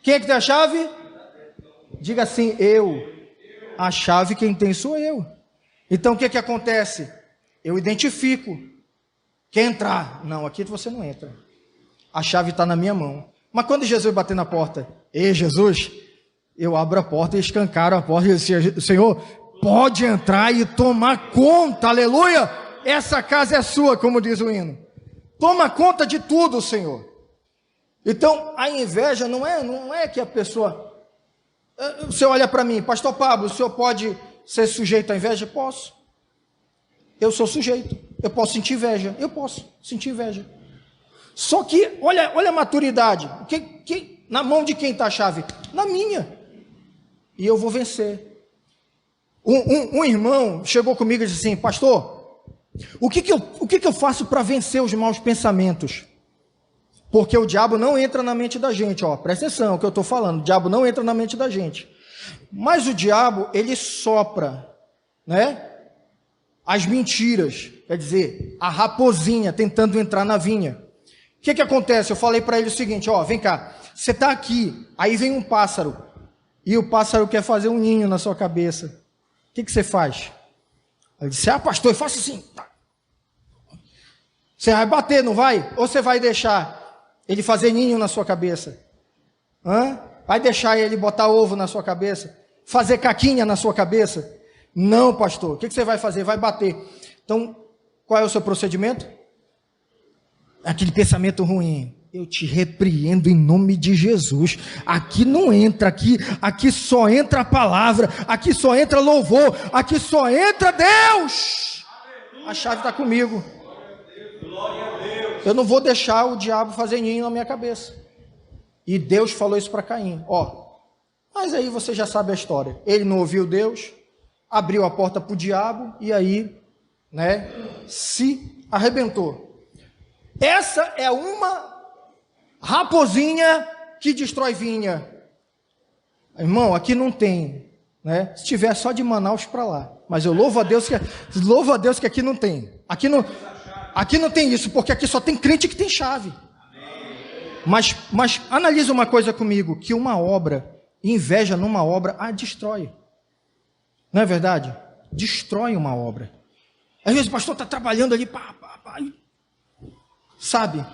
Quem é que tem a chave? Diga assim, eu. A chave quem tem sou eu. Então o que acontece? Eu identifico. Quer entrar? Não, aqui você não entra. A chave está na minha mão. Mas quando Jesus bater na porta, ei Jesus, eu abro a porta e escancaro a porta e disse, Senhor, pode entrar e tomar conta, aleluia, essa casa é sua, como diz o hino. Toma conta de tudo, Senhor. Então, a inveja não é que a pessoa... Você olha para mim, pastor Pablo, o senhor pode ser sujeito à inveja? Posso. Eu sou sujeito. Eu posso sentir inveja. Eu posso sentir inveja. Só que, olha a maturidade. Na mão de quem está a chave? Na minha. E eu vou vencer. Um irmão chegou comigo e disse assim, pastor, o que eu faço para vencer os maus pensamentos? Porque o diabo não entra na mente da gente, ó, presta atenção, o que eu estou falando, o diabo não entra na mente da gente. Mas o diabo, ele sopra, né? As mentiras, quer dizer, a raposinha tentando entrar na vinha. O que acontece? Eu falei para ele o seguinte, ó, vem cá, você está aqui, aí vem um pássaro, e o pássaro quer fazer um ninho na sua cabeça. O que você faz? Ele disse, pastor, eu faço assim. Você vai bater, não vai? Ou você vai deixar ele fazer ninho na sua cabeça? Vai deixar ele botar ovo na sua cabeça? Fazer caquinha na sua cabeça? Não, pastor. O que você vai fazer? Vai bater. Então, qual é o seu procedimento? Aquele pensamento ruim. Eu te repreendo em nome de Jesus. Aqui não entra, aqui só entra a palavra, aqui só entra louvor, aqui só entra Deus. A chave está comigo. Eu não vou deixar o diabo fazer ninho na minha cabeça. E Deus falou isso para Caim. Ó, mas aí você já sabe a história. Ele não ouviu Deus, abriu a porta para o diabo e aí, né, se arrebentou. Essa é uma raposinha que destrói vinha. Irmão, aqui não tem, né? Se tiver só de Manaus para lá. Mas eu louvo a Deus que aqui não tem. Aqui não tem isso, porque aqui só tem crente que tem chave. Mas analisa uma coisa comigo, que uma obra, inveja numa obra, destrói. Não é verdade? Destrói uma obra. Às vezes o pastor está trabalhando ali, sabe?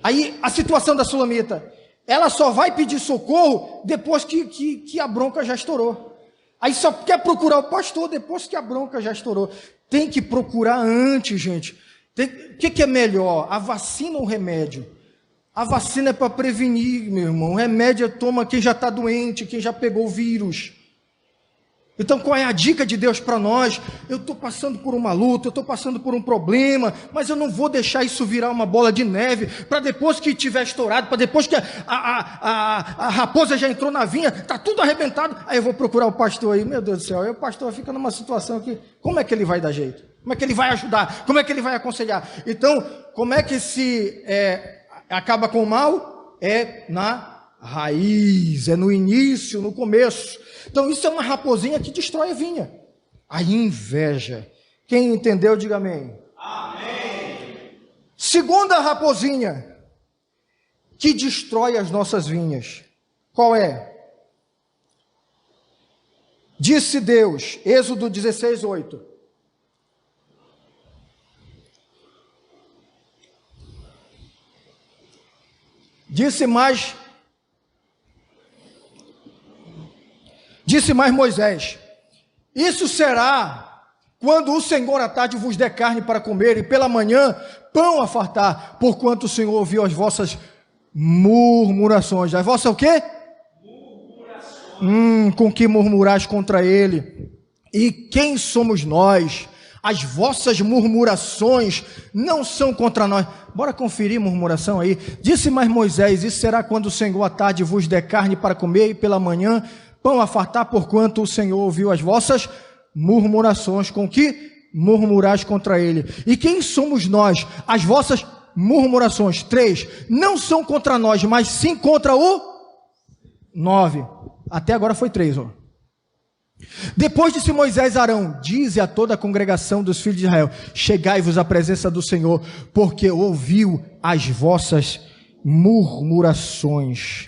Aí a situação da sulamita, ela só vai pedir socorro depois que a bronca já estourou. Aí só quer procurar o pastor depois que a bronca já estourou. Tem que procurar antes, gente. O que é melhor, a vacina ou o remédio? A vacina é para prevenir, meu irmão. O remédio toma quem já está doente, quem já pegou o vírus. Então qual é a dica de Deus para nós? Eu estou passando por uma luta, eu estou passando por um problema, mas eu não vou deixar isso virar uma bola de neve, para depois que tiver estourado, para depois que a raposa já entrou na vinha, está tudo arrebentado, aí eu vou procurar o pastor aí, meu Deus do céu, aí o pastor fica numa situação que, como é que ele vai dar jeito? Como é que ele vai ajudar? Como é que ele vai aconselhar? Então, como é que se acaba com o mal? É na raiz, é no início, no começo. Então isso é uma raposinha que destrói a vinha. A inveja. Quem entendeu, diga amém. Amém. Segunda raposinha que destrói as nossas vinhas. Qual é? Disse Deus, Êxodo 16, 8. Disse mais Moisés, isso será quando o Senhor à tarde vos der carne para comer, e pela manhã pão a fartar, porquanto o Senhor ouviu as vossas murmurações. As vossas o quê? Murmurações. Com que murmurais contra ele, E quem somos nós? As vossas murmurações não são contra nós. Bora conferir murmuração aí. Disse mais Moisés: isso será quando o Senhor à tarde vos der carne para comer, e pela manhã pão a fartar, porquanto o Senhor ouviu as vossas murmurações, com que murmurais contra ele. E quem somos nós? As vossas murmurações, 3, não são contra nós, mas sim contra o 9. Até agora foi 3, ó. Depois disse Moisés a Arão: dize a toda a congregação dos filhos de Israel: chegai-vos à presença do Senhor, porque ouviu as vossas murmurações.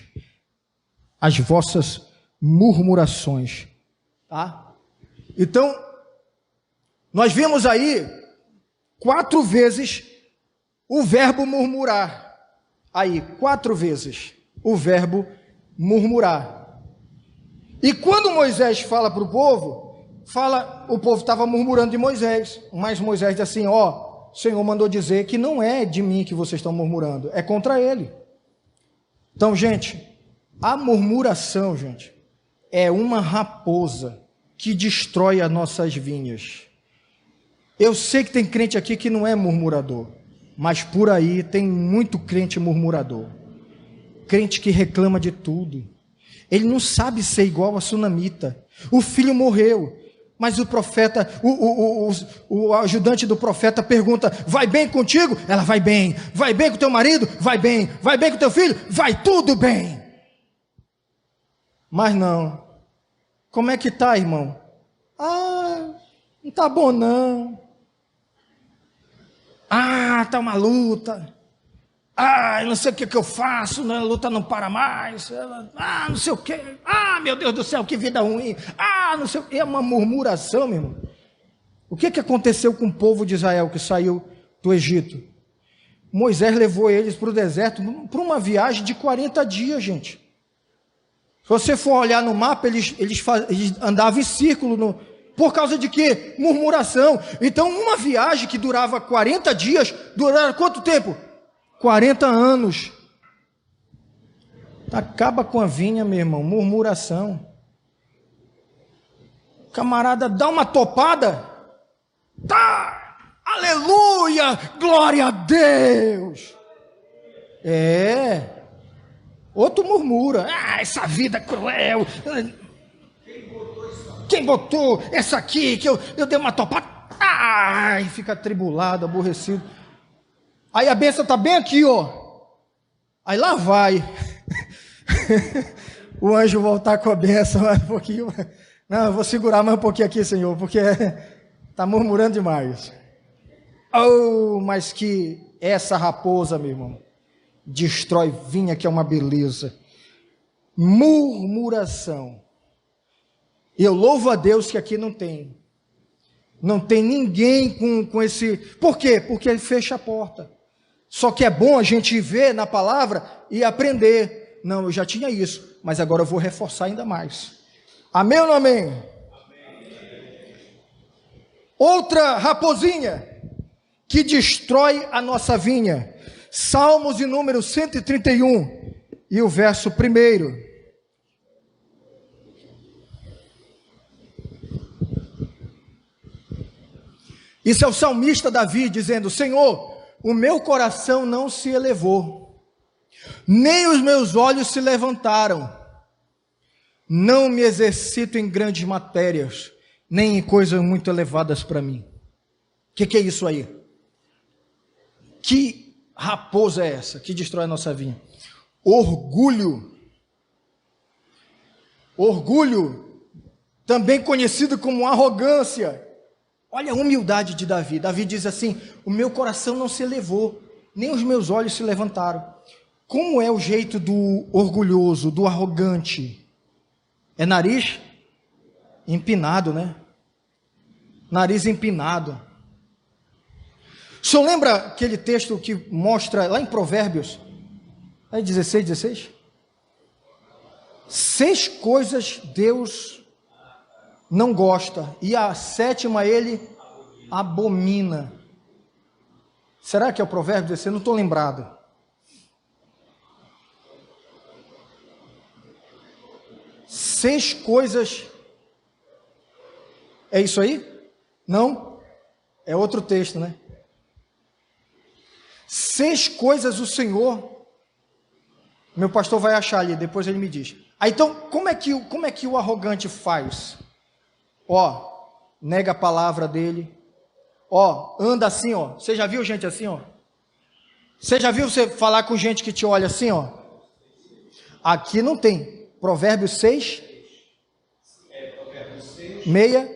As vossas murmurações. Tá? Então, nós vimos aí 4 vezes o verbo murmurar. Aí, 4 vezes o verbo murmurar. E quando Moisés fala para o povo, o povo estava murmurando de Moisés, mas Moisés diz assim: ó, o Senhor mandou dizer que não é de mim que vocês estão murmurando, é contra ele. Então, gente, a murmuração, gente, é uma raposa que destrói as nossas vinhas. Eu sei que tem crente aqui que não é murmurador, mas por aí tem muito crente murmurador, crente que reclama de tudo. Ele não sabe ser igual a sunamita. O filho morreu, mas o profeta, o ajudante do profeta pergunta: vai bem contigo? Ela: vai bem. Vai bem com teu marido? Vai bem. Vai bem com teu filho? Vai tudo bem. Mas não. Como é que tá, irmão? Ah, não tá bom não. Ah, tá uma luta. Ah, não sei o que eu faço, a luta não para mais. Ah, não sei o que. Ah, meu Deus do céu, que vida ruim. Ah, não sei o que. É uma murmuração, meu irmão. O que aconteceu com o povo de Israel que saiu do Egito? Moisés levou eles para o deserto para uma viagem de 40 dias, gente. Se você for olhar no mapa, eles andavam em círculo. Por causa de quê? Murmuração. Então, uma viagem que durava 40 dias, durava quanto tempo? 40 anos. Acaba com a vinha, meu irmão. Murmuração. Camarada dá uma topada. Tá! Aleluia! Glória a Deus! Outro murmura: ah, essa vida cruel. Quem botou essa aqui que eu dei uma topada? Ai, fica atribulado, aborrecido. Aí a bênção está bem aqui, ó. Aí lá vai o anjo voltar com a bênção mais um pouquinho. Não, eu vou segurar mais um pouquinho aqui, Senhor, porque está murmurando demais. Oh, mas que essa raposa, meu irmão, destrói vinha, que é uma beleza. Murmuração. Eu louvo a Deus que aqui não tem ninguém com esse. Por quê? Porque ele fecha a porta. Só que é bom a gente ver na palavra e aprender. Não, eu já tinha isso, mas agora eu vou reforçar ainda mais. Amém ou não amém? Outra raposinha que destrói a nossa vinha. Salmos de número 131 e o verso 1. Isso é o salmista Davi dizendo: Senhor, o meu coração não se elevou, nem os meus olhos se levantaram. Não me exercito em grandes matérias, nem em coisas muito elevadas para mim. O que é isso aí? Que raposa é essa que destrói a nossa vinha? Orgulho. Orgulho, também conhecido como arrogância. Olha a humildade de Davi. Davi diz assim: o meu coração não se elevou, nem os meus olhos se levantaram. Como é o jeito do orgulhoso, do arrogante? É nariz empinado, né? Nariz empinado. O senhor lembra aquele texto que mostra lá em Provérbios? É 16. 6 coisas Deus não gosta, e a 7ª ele abomina. Será que é o provérbio desse? Eu não estou lembrado. Seis coisas É isso aí? Não? É outro texto, né? 6 coisas o Senhor, meu pastor vai achar ali, depois ele me diz. Aí então, como é que o arrogante faz? Ó, nega a palavra dele. Ó, anda assim, ó. Você já viu gente assim, ó? Você já viu você falar com gente que te olha assim, ó? Aqui não tem. Provérbios 6, meia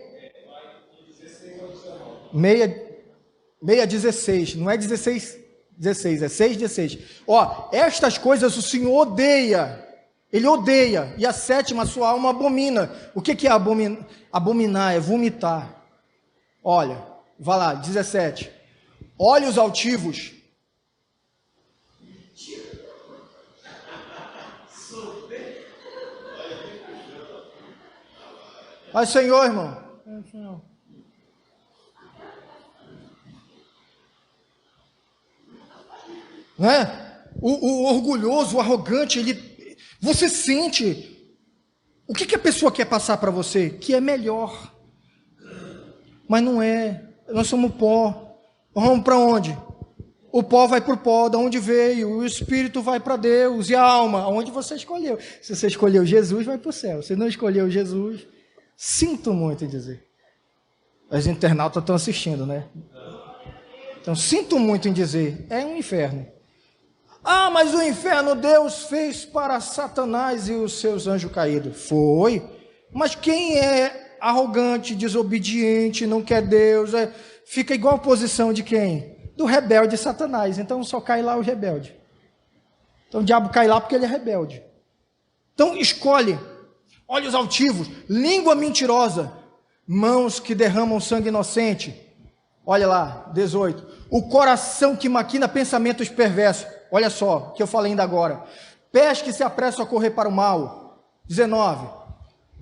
16. Não é 16, é 6, 16. Ó, estas coisas o Senhor odeia. Ele odeia. E a 7ª, sua alma abomina. O que é abominar? Abominar é vomitar. Olha, vai lá, 17. Olhos altivos. Ai, Senhor, irmão. Não é? O orgulhoso, o arrogante, você sente. O que a pessoa quer passar para você? Que é melhor. Mas não é. Nós somos pó. Vamos para onde? O pó vai para o pó, de onde veio. O espírito vai para Deus. E a alma, aonde você escolheu. Se você escolheu Jesus, vai para o céu. Se não escolheu Jesus, sinto muito em dizer. Os internautas estão assistindo, né? Então, sinto muito em dizer. É um inferno. Ah, mas o inferno Deus fez para Satanás e os seus anjos caídos. Foi. Mas quem é arrogante, desobediente, não quer Deus, fica igual a posição de quem? Do rebelde Satanás. Então só cai lá o rebelde. Então o diabo cai lá porque ele é rebelde. Então escolhe. Olhos altivos, língua mentirosa, mãos que derramam sangue inocente. Olha lá, 18. O coração que maquina pensamentos perversos. Olha só, o que eu falei ainda agora. Pés que se apressam a correr para o mal. 19.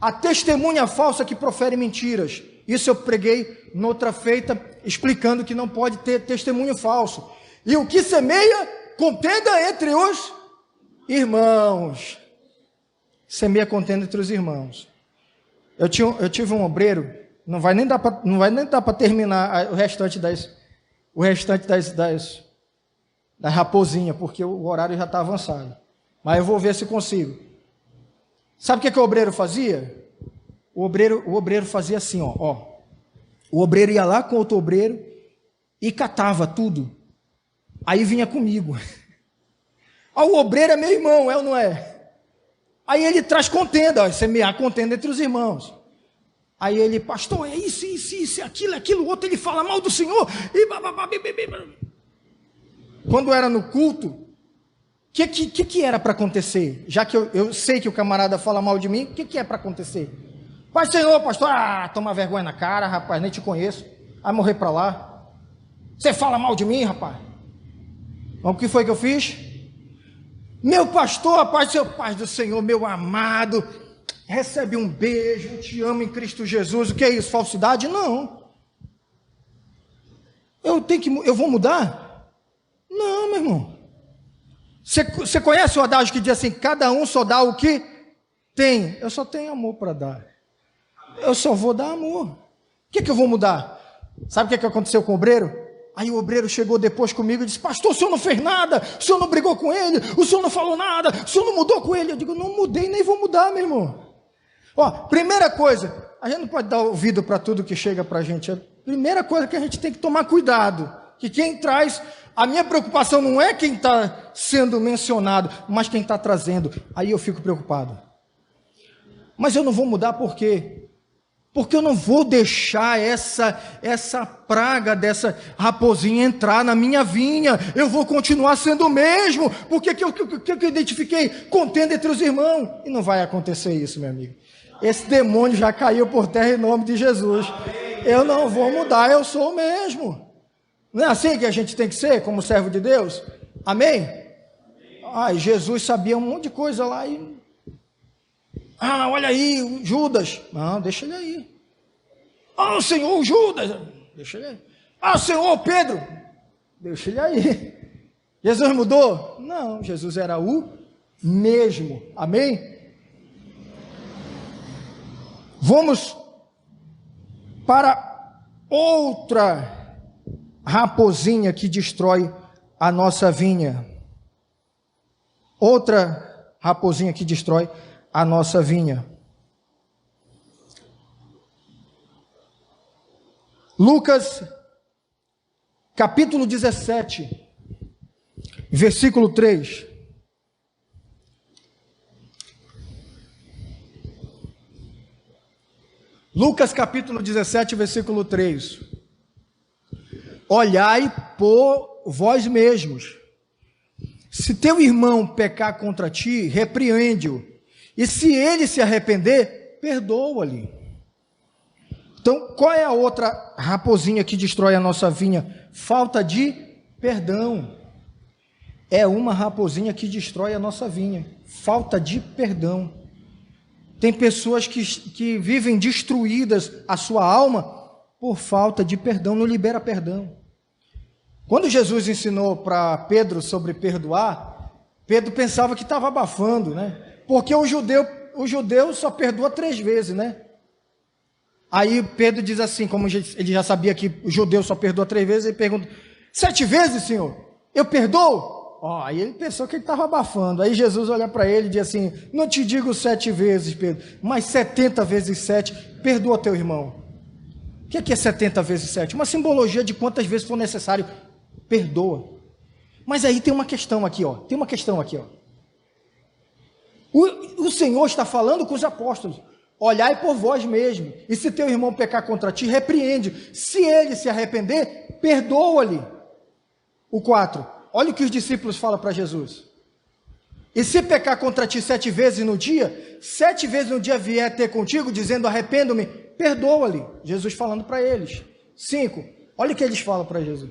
A testemunha falsa que profere mentiras. Isso eu preguei noutra feita, explicando que não pode ter testemunho falso. E o que semeia, contenda entre os irmãos. Semeia contenda entre os irmãos. Eu tive um obreiro, não vai nem dar para terminar o restante das raposinhas, porque o horário já está avançado. Mas eu vou ver se consigo. Sabe o que o obreiro fazia? O obreiro fazia assim, ó. O obreiro ia lá com outro obreiro e catava tudo. Aí vinha comigo. O obreiro é meu irmão, é ou não é? Aí ele traz contenda, semear contenda entre os irmãos. Aí ele, pastor, é isso, aquilo, outro, ele fala mal do Senhor. Quando era no culto, o que era para acontecer? Já que eu sei que o camarada fala mal de mim, o que é para acontecer? Pai, Senhor, pastor, toma vergonha na cara, rapaz, nem te conheço. Vai morrer para lá. Você fala mal de mim, rapaz? Então, o que foi que eu fiz? Meu pastor, paz do Senhor, meu amado, recebe um beijo, eu te amo em Cristo Jesus. O que é isso? Falsidade? Não. Eu vou mudar? Não, meu irmão. Você conhece o adágio que diz assim, cada um só dá o que tem. Eu só tenho amor para dar. Eu só vou dar amor. O que eu vou mudar? Sabe o que aconteceu com o obreiro? Aí o obreiro chegou depois comigo e disse, pastor, o senhor não fez nada, o senhor não brigou com ele, o senhor não falou nada, o senhor não mudou com ele. Eu digo, não mudei, nem vou mudar, meu irmão. Primeira coisa, a gente não pode dar ouvido para tudo que chega para a gente. A primeira coisa que a gente tem que tomar cuidado, que quem traz, a minha preocupação não é quem está sendo mencionado, mas quem está trazendo. Aí eu fico preocupado. Mas eu não vou mudar por quê? Porque eu não vou deixar essa praga dessa raposinha entrar na minha vinha. Eu vou continuar sendo o mesmo. Porque que eu identifiquei? Contenda entre os irmãos. E não vai acontecer isso, meu amigo. Esse demônio já caiu por terra em nome de Jesus. Eu não vou mudar, eu sou o mesmo. Não é assim que a gente tem que ser, como servo de Deus? Amém? Jesus sabia um monte de coisa lá e... olha aí, o Judas. Não, deixa ele aí. Senhor, o Judas. Deixa ele aí. Senhor, Pedro. Deixa ele aí. Jesus mudou? Não, Jesus era o mesmo. Amém? Vamos para outra raposinha que destrói a nossa vinha. Outra raposinha que destrói a nossa vinha. Lucas, capítulo 17, versículo 3. Lucas, capítulo 17, versículo 3. Olhai por vós mesmos. Se teu irmão pecar contra ti, repreende-o. E se ele se arrepender, perdoa-lhe. Então, qual é a outra raposinha que destrói a nossa vinha? Falta de perdão. É uma raposinha que destrói a nossa vinha. Falta de perdão. Tem pessoas que vivem destruídas a sua alma por falta de perdão, não libera perdão. Quando Jesus ensinou para Pedro sobre perdoar, Pedro pensava que estava abafando, né? Porque o judeu só perdoa 3 vezes, né? Aí Pedro diz assim, como ele já sabia que o judeu só perdoa 3 vezes, ele pergunta: 7 vezes, Senhor? Eu perdoo? Aí ele pensou que ele estava abafando. Aí Jesus olha para ele e diz assim: não te digo 7 vezes, Pedro, mas 70 vezes 7, perdoa teu irmão. O que é 70 vezes 7? Uma simbologia de quantas vezes for necessário, perdoa. Mas aí tem uma questão aqui, ó. O Senhor está falando com os apóstolos: olhai por vós mesmos, e se teu irmão pecar contra ti, repreende. Se ele se arrepender, perdoa-lhe. O 4, olha o que os discípulos falam para Jesus: e se pecar contra ti 7 vezes no dia, 7 vezes no dia vier ter contigo, dizendo arrependo-me, perdoa-lhe. Jesus falando para eles. 5, olha o que eles falam para Jesus.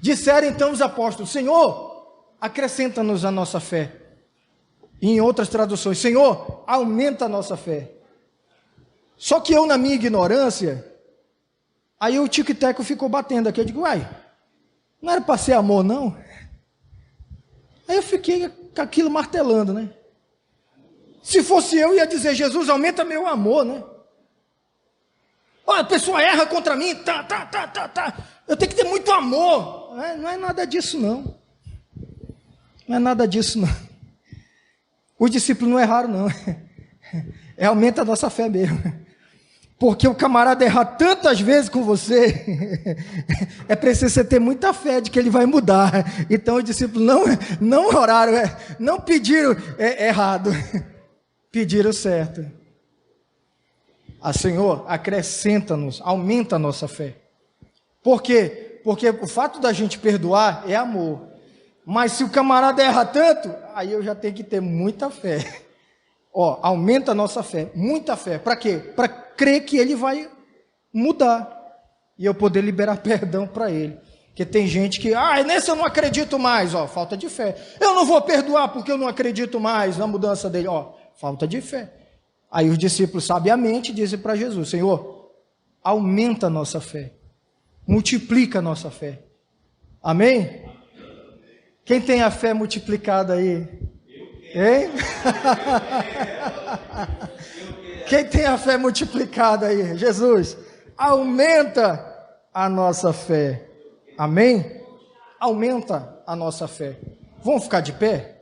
Disseram então os apóstolos: Senhor, acrescenta-nos a nossa fé. E em outras traduções: Senhor, aumenta a nossa fé. Só que eu, na minha ignorância, aí o tic-teco ficou batendo aqui. Eu digo: uai, não era para ser amor, não? Aí eu fiquei com aquilo martelando, né? Se fosse eu, ia dizer: Jesus, aumenta meu amor, né? Olha, a pessoa erra contra mim, eu tenho que ter muito amor. Não é nada disso, não. Não é nada disso, não. Os discípulos não erraram, não. Aumenta a nossa fé mesmo. Porque o camarada errar tantas vezes com você, é preciso você ter muita fé de que ele vai mudar. Então os discípulos não oraram, não pediram errado, pediram certo. Senhor, acrescenta-nos, aumenta a nossa fé. Por quê? Porque o fato da gente perdoar é amor. Mas se o camarada erra tanto, aí eu já tenho que ter muita fé. Aumenta a nossa fé, muita fé. Para quê? Para crer que ele vai mudar. E eu poder liberar perdão para ele. Porque tem gente que, nesse eu não acredito mais. Falta de fé. Eu não vou perdoar porque eu não acredito mais na mudança dele. Falta de fé. Aí os discípulos sabiamente dizem para Jesus: Senhor, aumenta a nossa fé. Multiplica a nossa fé. Amém? Quem tem a fé multiplicada aí? Hein? Quem tem a fé multiplicada aí? Jesus, aumenta a nossa fé. Amém? Aumenta a nossa fé. Vamos ficar de pé?